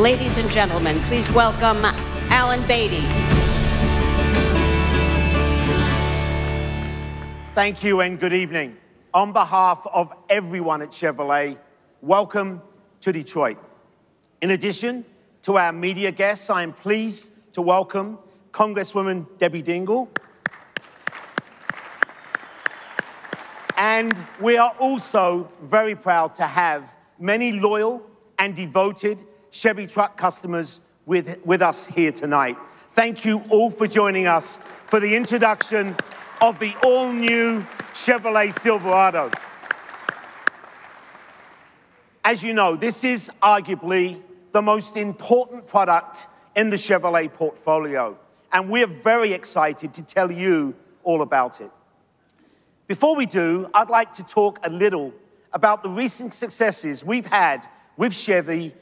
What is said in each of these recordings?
Ladies and gentlemen, please welcome Alan Beatty. Thank you and good evening. On behalf of everyone at Chevrolet, welcome to Detroit. In addition to our media guests, I am pleased to welcome Congresswoman Debbie Dingell. And we are also very proud to have many loyal and devoted Chevy truck customers with us here tonight. Thank you all for joining us for the introduction of the all-new Chevrolet Silverado. As you know, this is arguably the most important product in the Chevrolet portfolio, and we're very excited to tell you all about it. Before we do, I'd like to talk a little about the recent successes we've had with Chevy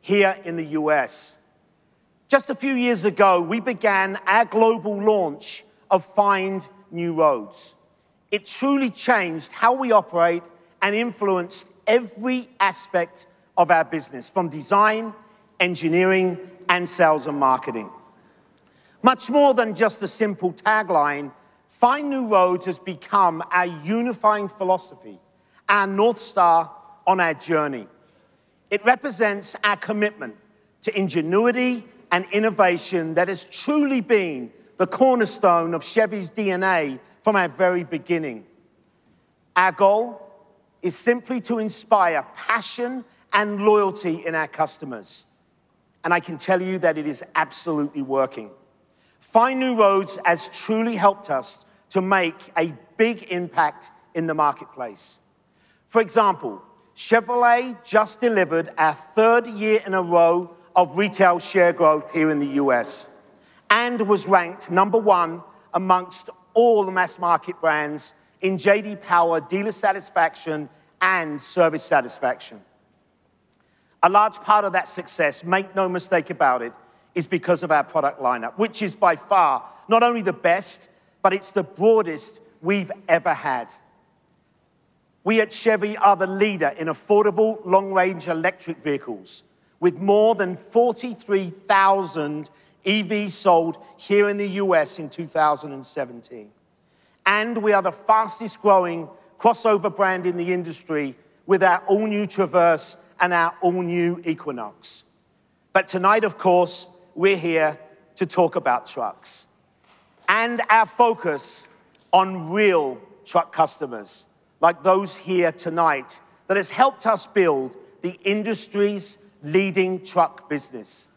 here in the US. Just a few years ago, we began our global launch of Find New Roads. It truly changed how we operate and influenced every aspect of our business, from design, engineering, and sales and marketing. Much more than just a simple tagline, Find New Roads has become our unifying philosophy, our North Star on our journey. It represents our commitment to ingenuity and innovation that has truly been the cornerstone of Chevy's DNA from our very beginning. Our goal is simply to inspire passion and loyalty in our customers. And I can tell you that it is absolutely working. Find New Roads has truly helped us to make a big impact in the marketplace. For example, Chevrolet just delivered our third year in a row of retail share growth here in the US and was ranked #1 amongst all the mass market brands in J.D. Power dealer satisfaction and service satisfaction. A large part of that success, make no mistake about it, is because of our product lineup, which is by far not only the best, but it's the broadest we've ever had. We at Chevy are the leader in affordable long-range electric vehicles, with more than 43,000 EVs sold here in the US in 2017. And we are the fastest growing crossover brand in the industry with our all-new Traverse and our all-new Equinox. But tonight, of course, we're here to talk about trucks and our focus on real truck customers, like those here tonight, that has helped us build the industry's leading truck business.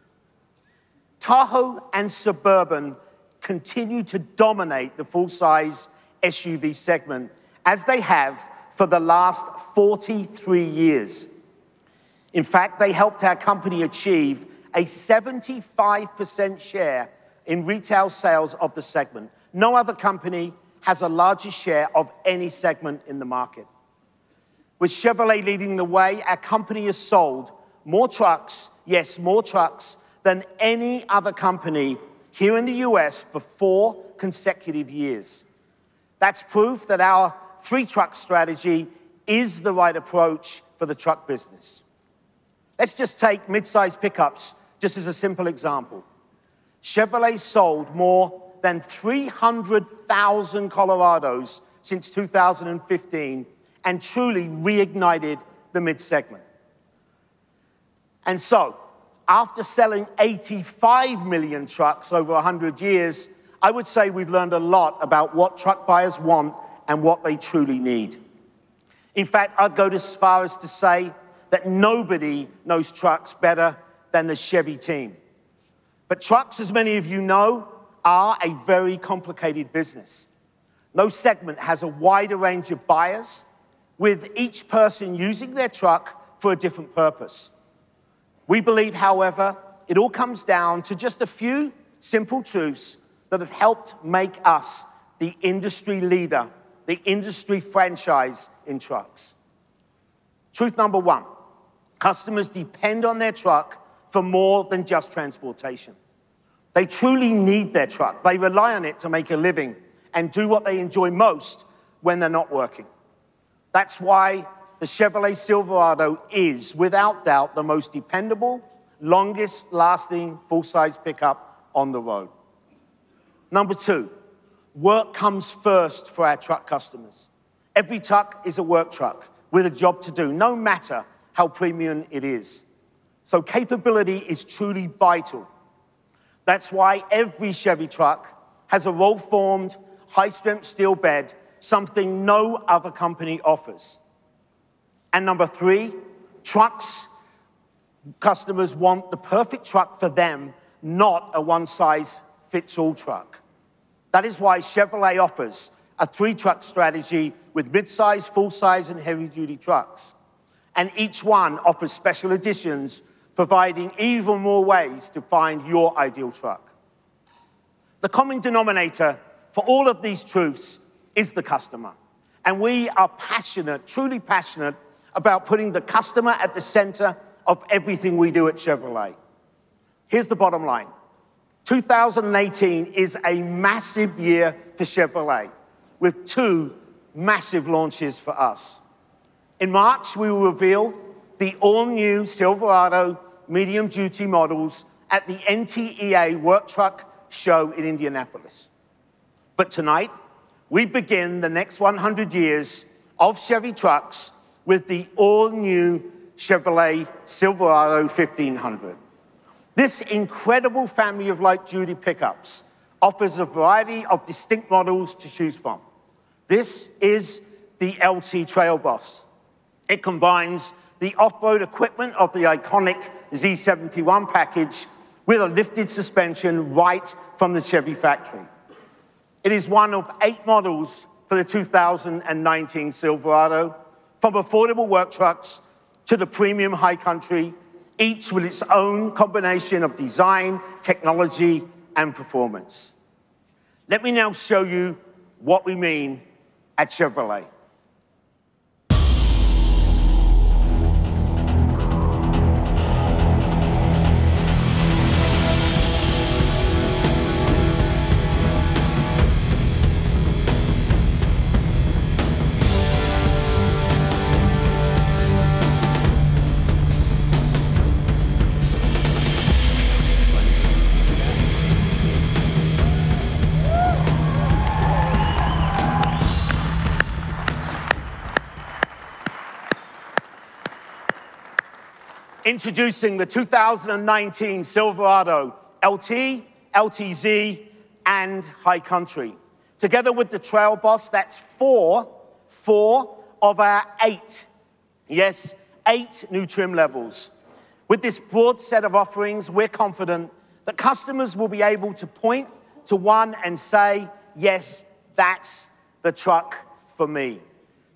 Tahoe and Suburban continue to dominate the full-size SUV segment, as they have for the last 43 years. In fact, they helped our company achieve a 75% share in retail sales of the segment. No other company has a larger share of any segment in the market. With Chevrolet leading the way, our company has sold more trucks, yes, more trucks, than any other company here in the US for 4 consecutive years. That's proof that our 3-truck strategy is the right approach for the truck business. Let's just take mid-size pickups just as a simple example. Chevrolet sold more than 300,000 Colorados since 2015 and truly reignited the mid-segment. And so, after selling 85 million trucks over 100 years, I would say we've learned a lot about what truck buyers want and what they truly need. In fact, I'd go as far as to say that nobody knows trucks better than the Chevy team. But trucks, as many of you know, are a very complicated business. No segment has a wider range of buyers, with each person using their truck for a different purpose. We believe, however, it all comes down to just a few simple truths that have helped make us the industry leader, the industry franchise in trucks. Truth number 1, customers depend on their truck for more than just transportation. They truly need their truck. They rely on it to make a living and do what they enjoy most when they're not working. That's why the Chevrolet Silverado is, without doubt, the most dependable, longest lasting full-size pickup on the road. Number two, work comes first for our truck customers. Every truck is a work truck with a job to do, no matter how premium it is. So capability is truly vital. That's why every Chevy truck has a roll-formed, high-strength steel bed, something no other company offers. And number three, customers want the perfect truck for them, not a one-size-fits-all truck. That is why Chevrolet offers a three-truck strategy with mid-size, full-size, and heavy-duty trucks. And each one offers special editions, providing even more ways to find your ideal truck. The common denominator for all of these truths is the customer. And we are passionate, truly passionate, about putting the customer at the center of everything we do at Chevrolet. Here's the bottom line. 2018 is a massive year for Chevrolet, with two massive launches for us. In March, we will reveal the all-new Silverado medium-duty models at the NTEA Work Truck Show in Indianapolis. But tonight, we begin the next 100 years of Chevy trucks with the all-new Chevrolet Silverado 1500. This incredible family of light-duty pickups offers a variety of distinct models to choose from. This is the LT Trail Boss. It combines the off-road equipment of the iconic Z71 package with a lifted suspension right from the Chevy factory. It is one of 8 models for the 2019 Silverado, from affordable work trucks to the premium high country, each with its own combination of design, technology, and performance. Let me now show you what we mean at Chevrolet. Introducing the 2019 Silverado LT, LTZ, and High Country. Together with the Trail Boss, that's four of our 8, yes, 8 new trim levels. With this broad set of offerings, we're confident that customers will be able to point to one and say, yes, that's the truck for me.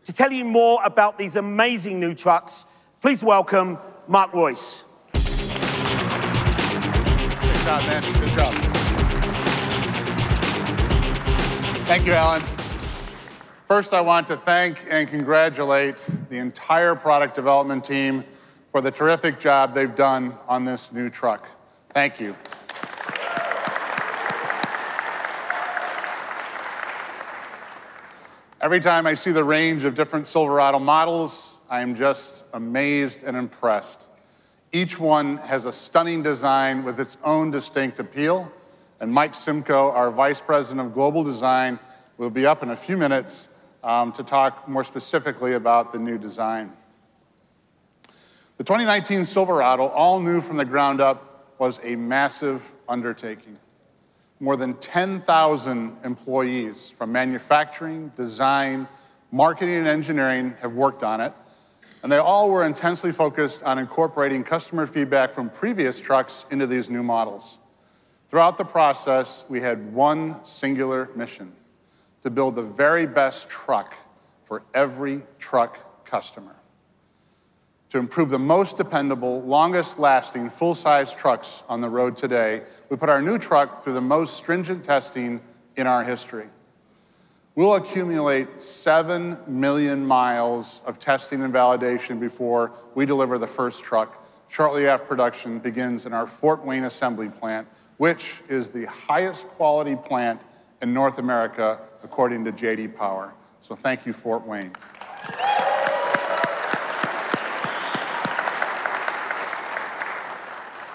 To tell you more about these amazing new trucks, please welcome Mark Royce. Good job, man. Good job. Thank you, Alan. First, I want to thank and congratulate the entire product development team for the terrific job they've done on this new truck. Thank you. Every time I see the range of different Silverado models, I am just amazed and impressed. Each one has a stunning design with its own distinct appeal, and Mike Simcoe, our Vice President of Global Design, will be up in a few minutes to talk more specifically about the new design. The 2019 Silverado, all new from the ground up, was a massive undertaking. More than 10,000 employees from manufacturing, design, marketing, and engineering have worked on it. And they all were intensely focused on incorporating customer feedback from previous trucks into these new models. Throughout the process, we had one singular mission: to build the very best truck for every truck customer. To improve the most dependable, longest-lasting, full-size trucks on the road today, we put our new truck through the most stringent testing in our history. We'll accumulate 7 million miles of testing and validation before we deliver the first truck, shortly after production begins in our Fort Wayne assembly plant, which is the highest quality plant in North America, according to J.D. Power. So thank you, Fort Wayne.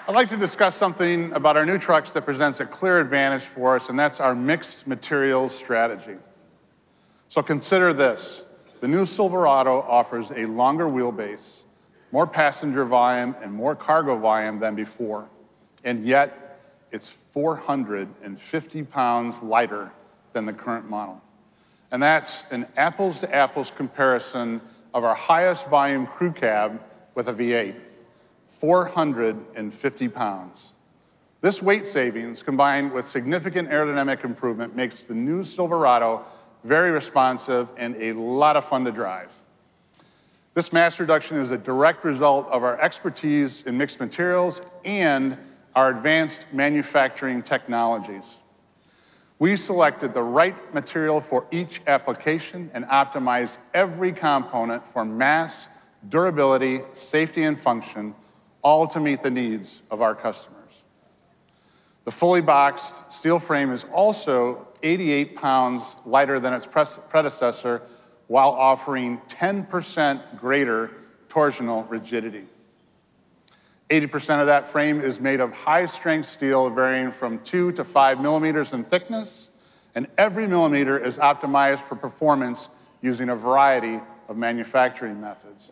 I'd like to discuss something about our new trucks that presents a clear advantage for us, and that's our mixed materials strategy. So consider this. The new Silverado offers a longer wheelbase, more passenger volume, and more cargo volume than before. And yet, it's 450 pounds lighter than the current model. And that's an apples-to-apples comparison of our highest volume crew cab with a V8, 450 pounds. This weight savings, combined with significant aerodynamic improvement, makes the new Silverado very responsive and a lot of fun to drive. This mass reduction is a direct result of our expertise in mixed materials and our advanced manufacturing technologies. We selected the right material for each application and optimized every component for mass, durability, safety, and function, all to meet the needs of our customers. The fully boxed steel frame is also 88 pounds lighter than its predecessor, while offering 10% greater torsional rigidity. 80% of that frame is made of high-strength steel varying from 2 to 5 millimeters in thickness, and every millimeter is optimized for performance using a variety of manufacturing methods.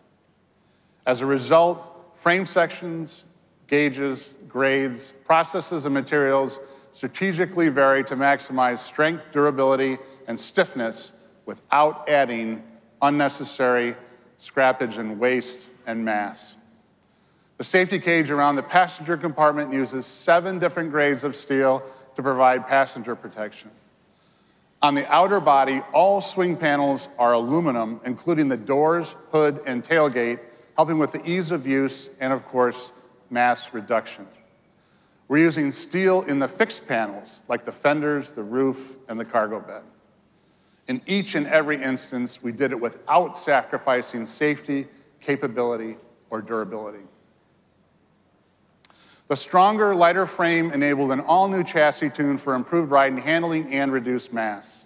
As a result, frame sections, gauges, grades, processes, and materials strategically vary to maximize strength, durability, and stiffness without adding unnecessary scrappage and waste and mass. The safety cage around the passenger compartment uses 7 different grades of steel to provide passenger protection. On the outer body, all swing panels are aluminum, including the doors, hood, and tailgate, helping with the ease of use and, of course, mass reduction. We're using steel in the fixed panels, like the fenders, the roof, and the cargo bed. In each and every instance, we did it without sacrificing safety, capability, or durability. The stronger, lighter frame enabled an all-new chassis tuned for improved ride and handling and reduced mass.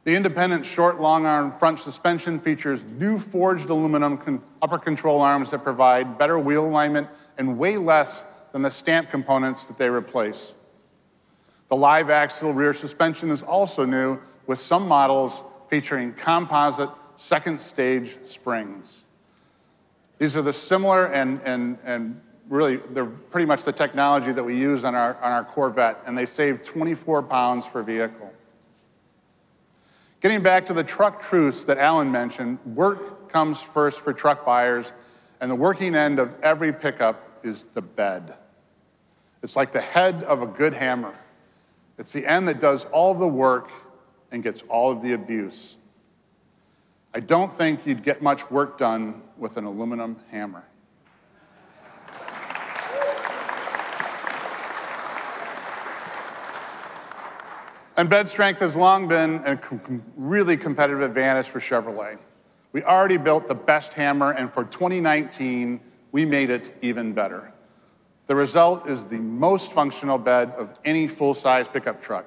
The independent short, long-arm front suspension features new forged aluminum upper control arms that provide better wheel alignment and weigh less than the stamp components that they replace. The live axle rear suspension is also new, with some models featuring composite second stage springs. These are the similar and really, they're pretty much the technology that we use on our Corvette, and they save 24 pounds per vehicle. Getting back to the truck truths that Alan mentioned, work comes first for truck buyers, and the working end of every pickup is the bed. It's like the head of a good hammer. It's the end that does all of the work and gets all of the abuse. I don't think you'd get much work done with an aluminum hammer. And bed strength has long been a really competitive advantage for Chevrolet. We already built the best hammer, and for 2019, we made it even better. The result is the most functional bed of any full-size pickup truck.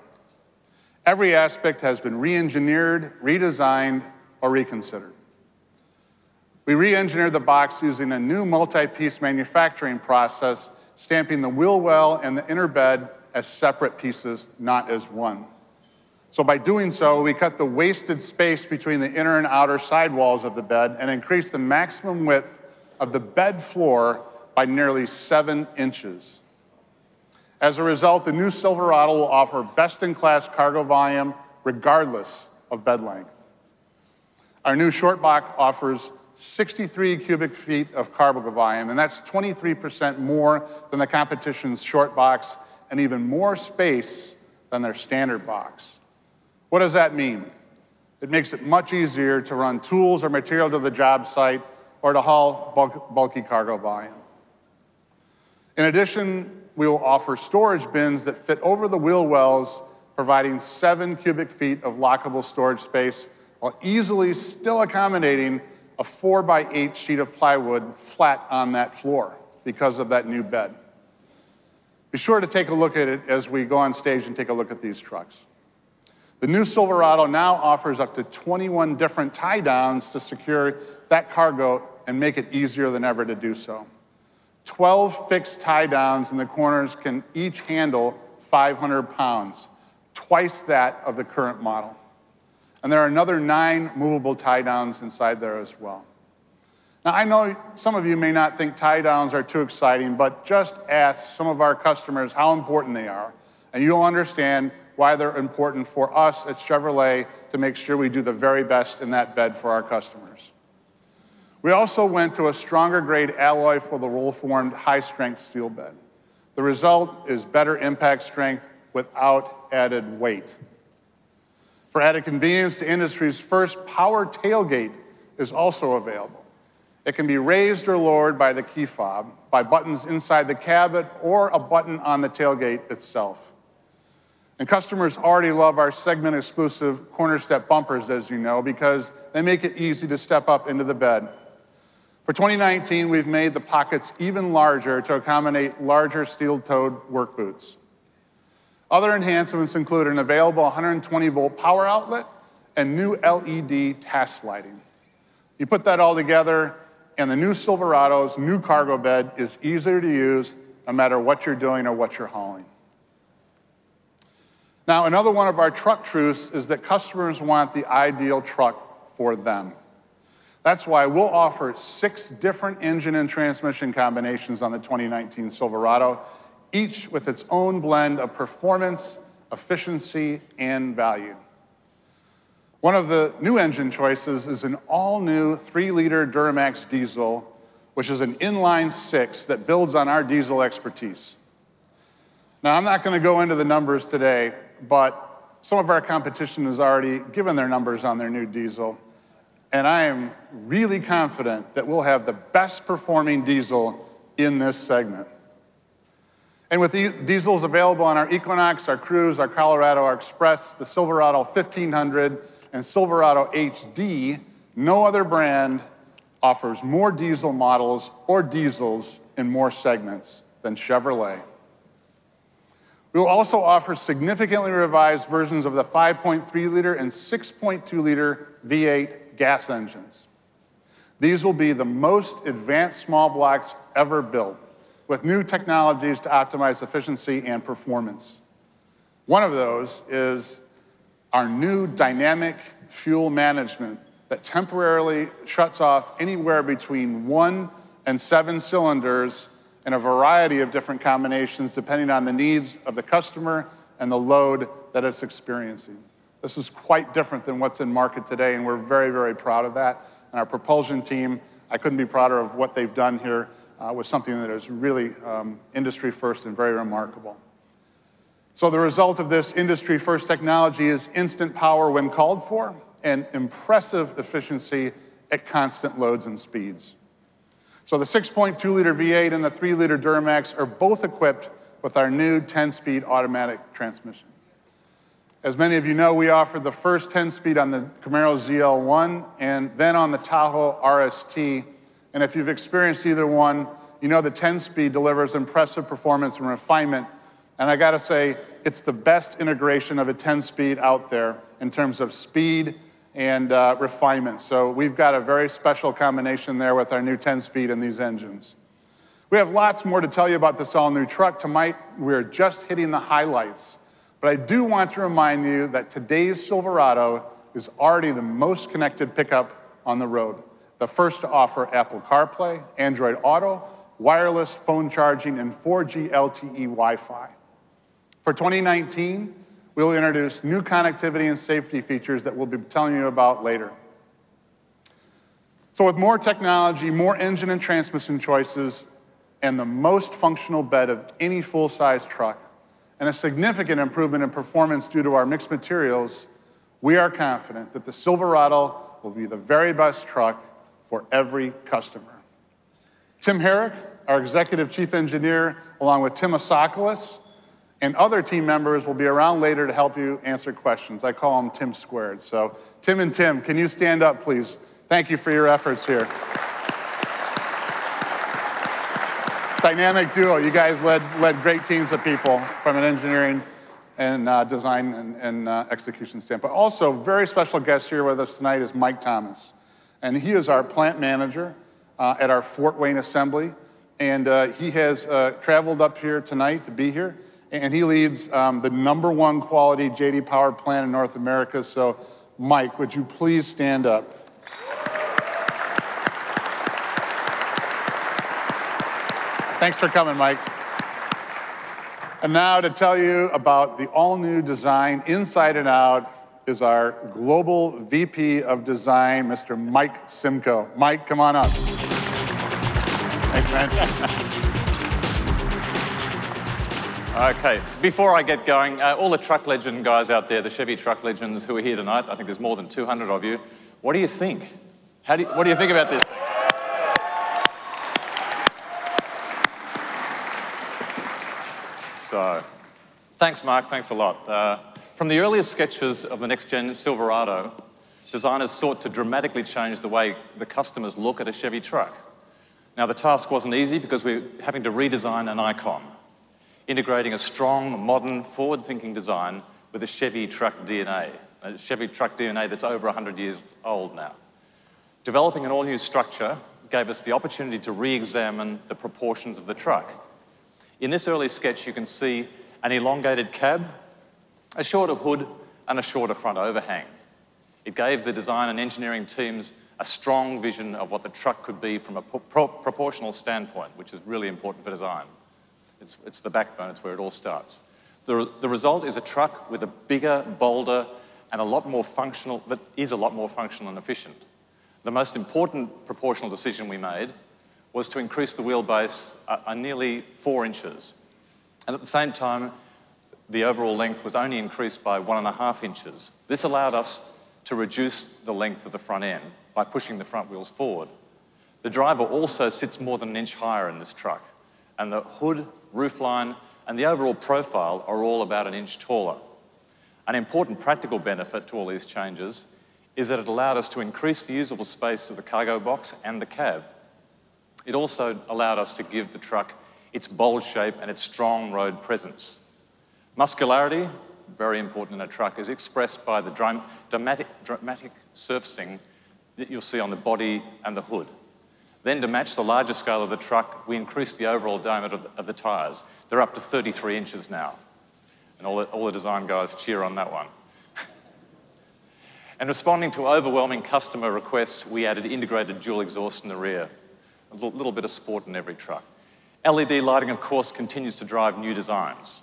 Every aspect has been re-engineered, redesigned, or reconsidered. We re-engineered the box using a new multi-piece manufacturing process, stamping the wheel well and the inner bed as separate pieces, not as one. So by doing so, we cut the wasted space between the inner and outer sidewalls of the bed and increased the maximum width of the bed floor by nearly 7 inches. As a result, the new Silverado will offer best-in-class cargo volume regardless of bed length. Our new short box offers 63 cubic feet of cargo volume, and that's 23% more than the competition's short box and even more space than their standard box. What does that mean? It makes it much easier to run tools or material to the job site or to haul bulky cargo volume. In addition, we will offer storage bins that fit over the wheel wells, providing 7 cubic feet of lockable storage space while easily still accommodating a 4x8 sheet of plywood flat on that floor because of that new bed. Be sure to take a look at it as we go on stage and take a look at these trucks. The new Silverado now offers up to 21 different tie-downs to secure that cargo and make it easier than ever to do so. 12 fixed tie downs in the corners can each handle 500 pounds, twice that of the current model. And there are another 9 movable tie downs inside there as well. Now, I know some of you may not think tie downs are too exciting, but just ask some of our customers how important they are, and you'll understand why they're important for us at Chevrolet to make sure we do the very best in that bed for our customers. We also went to a stronger grade alloy for the roll-formed high-strength steel bed. The result is better impact strength without added weight. For added convenience, the industry's first power tailgate is also available. It can be raised or lowered by the key fob, by buttons inside the cabin, or a button on the tailgate itself. And customers already love our segment-exclusive corner step bumpers, as you know, because they make it easy to step up into the bed. For 2019, we've made the pockets even larger to accommodate larger steel-toed work boots. Other enhancements include an available 120-volt power outlet and new LED task lighting. You put that all together, and the new Silverado's new cargo bed is easier to use no matter what you're doing or what you're hauling. Now, another one of our truck truths is that customers want the ideal truck for them. That's why we'll offer 6 different engine and transmission combinations on the 2019 Silverado, each with its own blend of performance, efficiency, and value. One of the new engine choices is an all-new 3-liter Duramax diesel, which is an inline 6 that builds on our diesel expertise. Now, I'm not going to go into the numbers today, but some of our competition has already given their numbers on their new diesel, and I am really confident that we'll have the best performing diesel in this segment. And with diesels available on our Equinox, our Cruze, our Colorado, our Express, the Silverado 1500, and Silverado HD, no other brand offers more diesel models or diesels in more segments than Chevrolet. We will also offer significantly revised versions of the 5.3-liter and 6.2-liter V8 gas engines. These will be the most advanced small blocks ever built, with new technologies to optimize efficiency and performance. One of those is our new dynamic fuel management that temporarily shuts off anywhere between 1 and 7 cylinders in a variety of different combinations depending on the needs of the customer and the load that it's experiencing. This is quite different than what's in market today, and we're very, very proud of that. And our propulsion team, I couldn't be prouder of what they've done here with something that is really industry first and very remarkable. So the result of this industry first technology is instant power when called for and impressive efficiency at constant loads and speeds. So the 6.2-liter V8 and the 3-liter Duramax are both equipped with our new 10-speed automatic transmission. As many of you know, we offered the first 10-speed on the Camaro ZL1 and then on the Tahoe RST. And if you've experienced either one, you know the 10-speed delivers impressive performance and refinement. And I gotta say, it's the best integration of a 10-speed out there in terms of speed and refinement. So we've got a very special combination there with our new 10-speed in these engines. We have lots more to tell you about this all-new truck. Tonight, we're just hitting the highlights. But I do want to remind you that today's Silverado is already the most connected pickup on the road. The first to offer Apple CarPlay, Android Auto, wireless phone charging, and 4G LTE Wi-Fi. For 2019, we'll introduce new connectivity and safety features that we'll be telling you about later. So with more technology, more engine and transmission choices, and the most functional bed of any full-size truck, and a significant improvement in performance due to our mixed materials, we are confident that the Silverado will be the very best truck for every customer. Tim Herrick, our Executive Chief Engineer, along with Tim Asakoulis, and other team members will be around later to help you answer questions. I call them Tim Squared. So Tim and Tim, can you stand up, please? Thank you for your efforts here. Dynamic duo. You guys led great teams of people from an engineering and design and execution standpoint. Also, very special guest here with us tonight is Mike Thomas. And he is our plant manager at our Fort Wayne assembly. And he has traveled up here tonight to be here. And he leads the #1 quality JD Power plant in North America. So, Mike, would you please stand up? Thanks for coming, Mike. And now to tell you about the all-new design, inside and out, is our Global VP of Design, Mr. Mike Simcoe. Mike, come on up. Thanks, man. Okay, before I get going, all the truck legend guys out there, the Chevy truck legends who are here tonight, I think there's more than 200 of you. What do you think? What do you think about this thing? So, thanks, Mark. Thanks a lot. From the earliest sketches of the next-gen Silverado, designers sought to dramatically change the way the customers look at a Chevy truck. Now, the task wasn't easy because we're having to redesign an icon, integrating a strong, modern, forward-thinking design with a Chevy truck DNA that's over 100 years old now. Developing an all-new structure gave us the opportunity to re-examine the proportions of the truck. In this early sketch, you can see an elongated cab, a shorter hood, and a shorter front overhang. It gave the design and engineering teams a strong vision of what the truck could be from a proportional standpoint, which is really important for design. It's the backbone, it's where it all starts. The result is a truck with a bigger, bolder, and a lot more functional and efficient. The most important proportional decision we made was to increase the wheelbase nearly 4 inches. And at the same time, the overall length was only increased by 1.5 inches. This allowed us to reduce the length of the front end by pushing the front wheels forward. The driver also sits more than an inch higher in this truck, and the hood, roofline, and the overall profile are all about an inch taller. An important practical benefit to all these changes is that it allowed us to increase the usable space of the cargo box and the cab. It also allowed us to give the truck its bold shape and its strong road presence. Muscularity, very important in a truck, is expressed by the dramatic surfacing that you'll see on the body and the hood. Then, to match the larger scale of the truck, we increased the overall diameter of the tyres. They're up to 33 inches now. And all the design guys cheer on that one. And responding to overwhelming customer requests, we added integrated dual exhaust in the rear. A little bit of sport in every truck. LED lighting, of course, continues to drive new designs.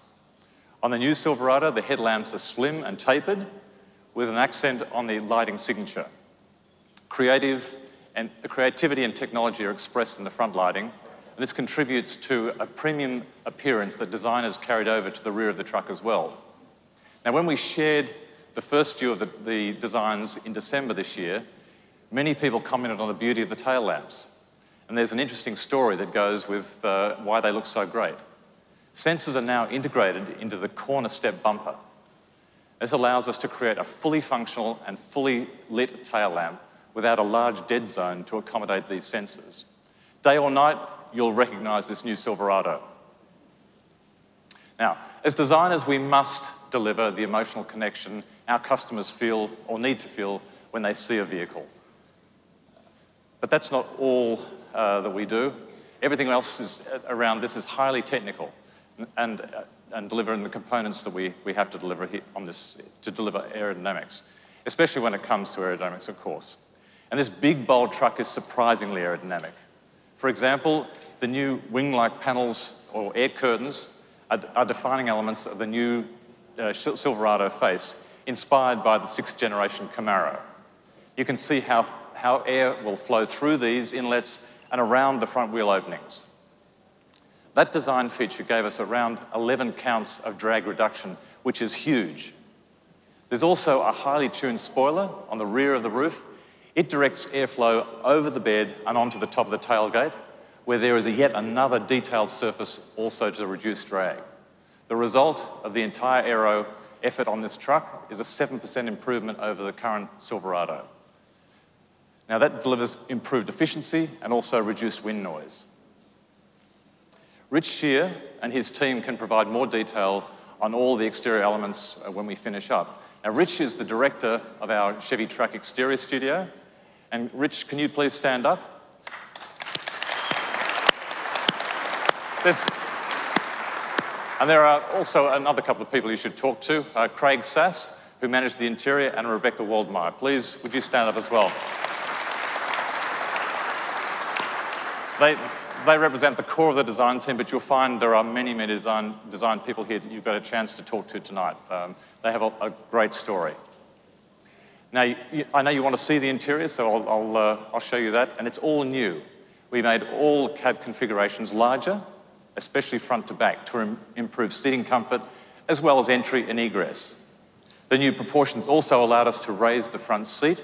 On the new Silverado, the headlamps are slim and tapered, with an accent on the lighting signature. Creativity and technology are expressed in the front lighting, and this contributes to a premium appearance that designers carried over to the rear of the truck as well. Now, when we shared the first few of the designs in December this year, many people commented on the beauty of the tail lamps. And there's an interesting story that goes with why they look so great. Sensors are now integrated into the corner step bumper. This allows us to create a fully functional and fully lit tail lamp without a large dead zone to accommodate these sensors. Day or night, you'll recognize this new Silverado. Now, as designers, we must deliver the emotional connection our customers feel or need to feel when they see a vehicle. But that's not all that we do. Everything else around this is highly technical and delivering the components that we have to deliver here on this to deliver aerodynamics, especially when it comes to aerodynamics, of course. And this big, bold truck is surprisingly aerodynamic. For example, the new wing-like panels or air curtains are defining elements of the new Silverado face, inspired by the 6th generation Camaro. You can see how air will flow through these inlets and around the front wheel openings. That design feature gave us around 11 counts of drag reduction, which is huge. There's also a highly tuned spoiler on the rear of the roof. It directs airflow over the bed and onto the top of the tailgate, where there is yet another detailed surface also to reduce drag. The result of the entire aero effort on this truck is a 7% improvement over the current Silverado. Now that delivers improved efficiency and also reduced wind noise. Rich Shear and his team can provide more detail on all the exterior elements when we finish up. Now Rich is the director of our Chevy Truck Exterior Studio. And Rich, can you please stand up? And there are also another couple of people you should talk to, Craig Sass, who managed the interior, and Rebecca Waldmeyer. Please, would you stand up as well? They represent the core of the design team, but you'll find there are many, many design people here that you've got a chance to talk to tonight. They have a great story. Now, I know you want to see the interior, so I'll show you that, and it's all new. We made all cab configurations larger, especially front to back, to improve seating comfort, as well as entry and egress. The new proportions also allowed us to raise the front seat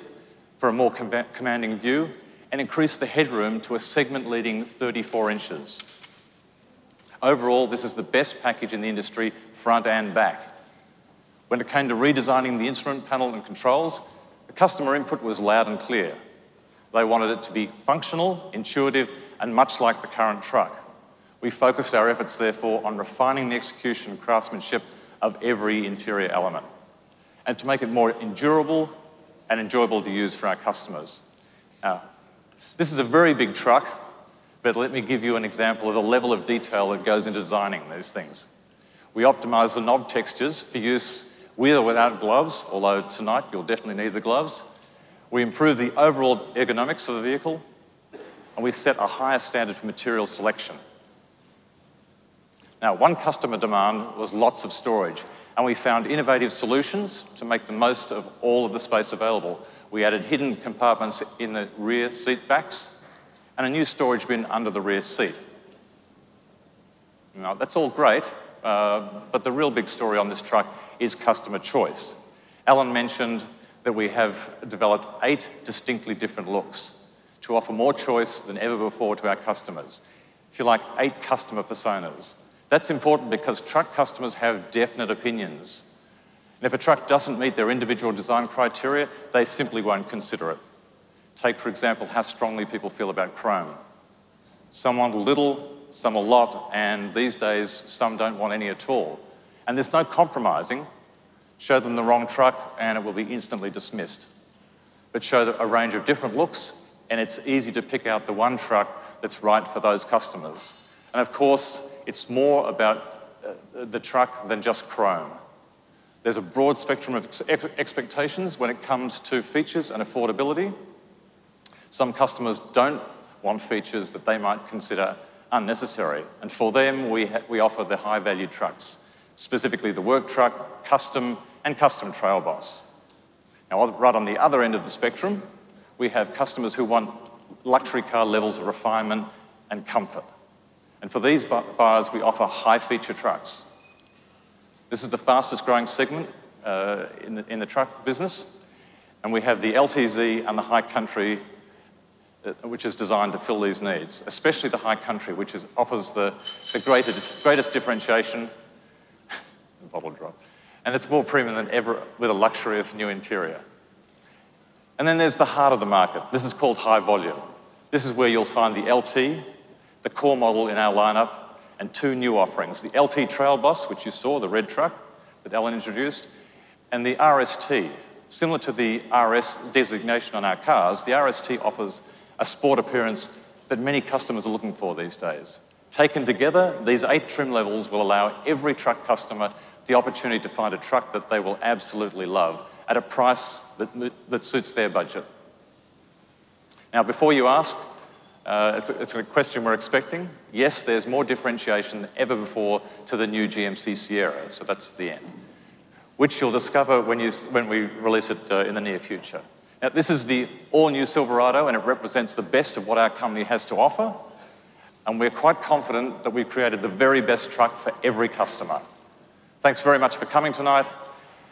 for a more commanding view and increase the headroom to a segment-leading 34 inches. Overall, this is the best package in the industry, front and back. When it came to redesigning the instrument panel and controls, the customer input was loud and clear. They wanted it to be functional, intuitive, and much like the current truck. We focused our efforts, therefore, on refining the execution and craftsmanship of every interior element, and to make it more endurable and enjoyable to use for our customers. Now, this is a very big truck, but let me give you an example of the level of detail that goes into designing these things. We optimized the knob textures for use with or without gloves, although tonight you'll definitely need the gloves. We improved the overall ergonomics of the vehicle, and we set a higher standard for material selection. Now, one customer demand was lots of storage, and we found innovative solutions to make the most of all of the space available. We added hidden compartments in the rear seat backs and a new storage bin under the rear seat. Now, that's all great, but the real big story on this truck is customer choice. Alan mentioned that we have developed 8 distinctly different looks to offer more choice than ever before to our customers. If you like, 8 customer personas. That's important because truck customers have definite opinions. And if a truck doesn't meet their individual design criteria, they simply won't consider it. Take, for example, how strongly people feel about chrome. Some want a little, some a lot, and these days, some don't want any at all. And there's no compromising. Show them the wrong truck, and it will be instantly dismissed. But show them a range of different looks, and it's easy to pick out the one truck that's right for those customers. And of course, it's more about the truck than just chrome. There's a broad spectrum of expectations when it comes to features and affordability. Some customers don't want features that they might consider unnecessary, and for them, we offer the high-value trucks, specifically the work truck, custom, and custom trail boss. Now, right on the other end of the spectrum, we have customers who want luxury car levels of refinement and comfort. And for these buyers, we offer high-feature trucks. This is the fastest growing segment in the truck business, and we have the LTZ and the High Country, which is designed to fill these needs, especially the High Country, which offers the greatest differentiation, the bottle drop, and it's more premium than ever with a luxurious new interior. And then there's the heart of the market. This is called high volume. This is where you'll find the LT, the core model in our lineup, and 2 new offerings, the LT Trail Boss, which you saw, the red truck that Alan introduced, and the RST. Similar to the RS designation on our cars, the RST offers a sport appearance that many customers are looking for these days. Taken together, these 8 trim levels will allow every truck customer the opportunity to find a truck that they will absolutely love at a price that suits their budget. Now, before you ask, it's a question we're expecting. Yes, there's more differentiation than ever before to the new GMC Sierra, so that's the end, which you'll discover when we release it in the near future. Now, this is the all-new Silverado, and it represents the best of what our company has to offer, and we're quite confident that we've created the very best truck for every customer. Thanks very much for coming tonight,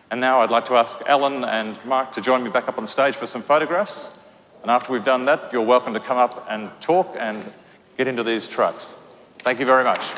and now I'd like to ask Alan and Mark to join me back up on stage for some photographs. And after we've done that, you're welcome to come up and talk and get into these trucks. Thank you very much.